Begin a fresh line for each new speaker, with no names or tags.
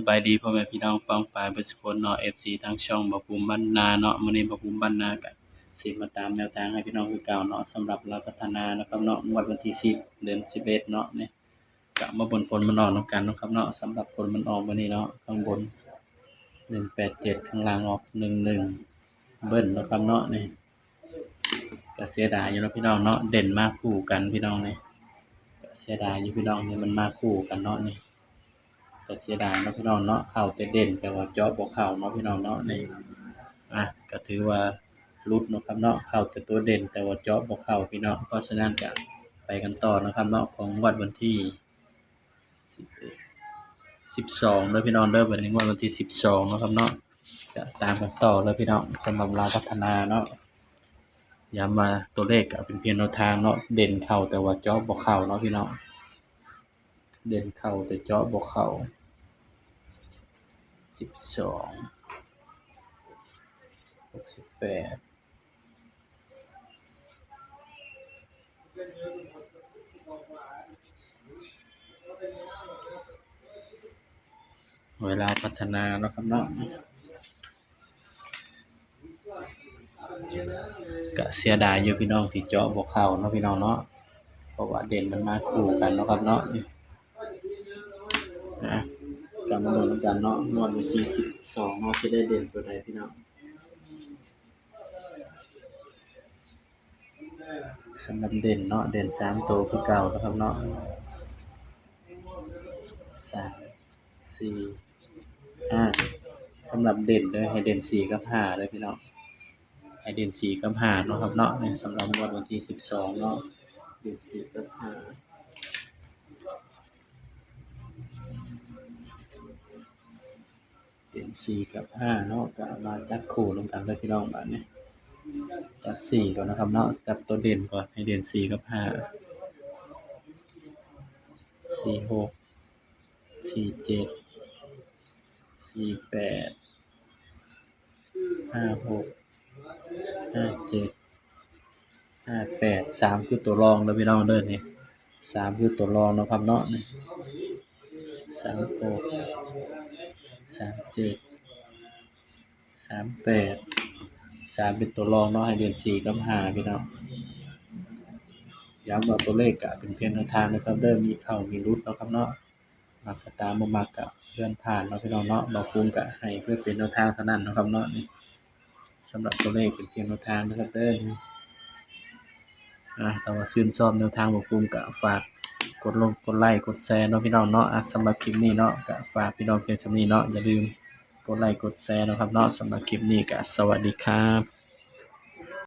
สบายดีพ่อแม่พี่น้องป้องปรายเบิดซุคนเนาะ FC ทางช่องบ่าวภูมิบ้านนาเนาะมื้อนี้บ่าวภูมิบ้านนาก็สิมาตามแนวทางให้พี่น้องคือเก่าเนาะสำหรับลาวพัฒนานะครับเนาะงวดวันที่10เดือน11เนาะนี่ก็มาเบิ่งผลมันออกนำกันเนาะครับเนาะสำหรับผลมันออกมื้อนี้เนาะข้างบน187ข้างล่างออก11เบิ้ลเนาะครับเนาะนี่ก็เสียดายอยู่เนาะพี่น้องเนาะเด่นมาคู่กันพี่น้องนี่ก็เสียดายอยู่พี่น้องนี่มันมาคู่กันเนาะนี่ แต่เสียดายเนาะพี่น้องเนาะเข้าแต่เด่นแต่ว่าเจาะบ่เข้าเนาะพี่น้องเนาะนี่ก็ถือว่าหลุดเนาะครับเนาะเข้าแต่ตัวเด่นแต่ว่าเจาะบ่เข้าพี่น้องเพราะฉะนั้นก็ไปกันต่อนะครับเนาะของงวดวันที่12เด้อพี่น้องเด้อวันนี้งวดวันที่12เนาะครับเนาะก็ตามกันต่อเลยพี่น้องสำหรับลาวพัฒนาเนาะย้ำว่าตัวเลขก็เป็นเพียงแนวทางเนาะเด่นเข้าแต่ว่าเจาะบ่เข้าเนาะพี่น้องเด่นเข้าแต่เจาะบ่เข้า12 68เวลาพัฒนาเนาะครับเนาะก็เสียดายอยู่พี่น้องที่เจาะบ่เข้าเนาะพี่น้องเนาะเพราะว่าเด่นมันมาคู่กันเนาะครับเนาะนี่ก็มาลุ้นกันเนาะงวดวันที่12เนาะสิได้เด่นตัวใดพี่น้องสำหรับเด่นเนาะเด่น3ตัวคือเก่านะครับเนาะ3 4 5สำหรับเด่นเด้อให้เด่น4กับ5เด้อพี่น้องให้เด่น4กับ5เนาะครับเนาะนี่สำหรับงวดวันที่12เนาะเด่น4กับ5เด่น4กับ5เนาะก็มาจับคู่รวมกันเด้อพี่น้องบัดนี้จับ4ก่อนนะครับเนาะจับตัวเด่นก่อนให้เด่น4กับ5 46 47 48 56 57 58 3คือตัวรองเด้อพี่น้องเด้อนี่3คือตัวรองเนาะครับเนาะนี่36 37 38 3เป็นตัวรองเนาะให้เด่น4กับ5พี่น้องย้ำว่าตัวเลขก็เป็นเพียงแนวทางนะครับเด้อมีเข้ามีหลุดเนาะครับเนาะมักก็ตามบ่มักก็เลื่อนผ่านเนาะพี่น้องเนาะบ่ภูมิก็ให้เพื่อเป็นแนวทางเท่านั้นเนาะครับเนาะนี่สำหรับตัวเลขเป็นเพียงแนวทางนะครับเด้อถ้าว่าชื่นชอบแนวทางบ่ภูมิก็ฝากกดไลค์กดแชร์เนาะพี่น้องเนาะสำหรับคลิปนี้เนาะก็ฝากพี่น้องเพียงส่ำนี้เนาะอย่าลืมกดไลค์กดแชร์เนาะครับเนาะสำหรับคลิปนี้ก็สวัสดีครับ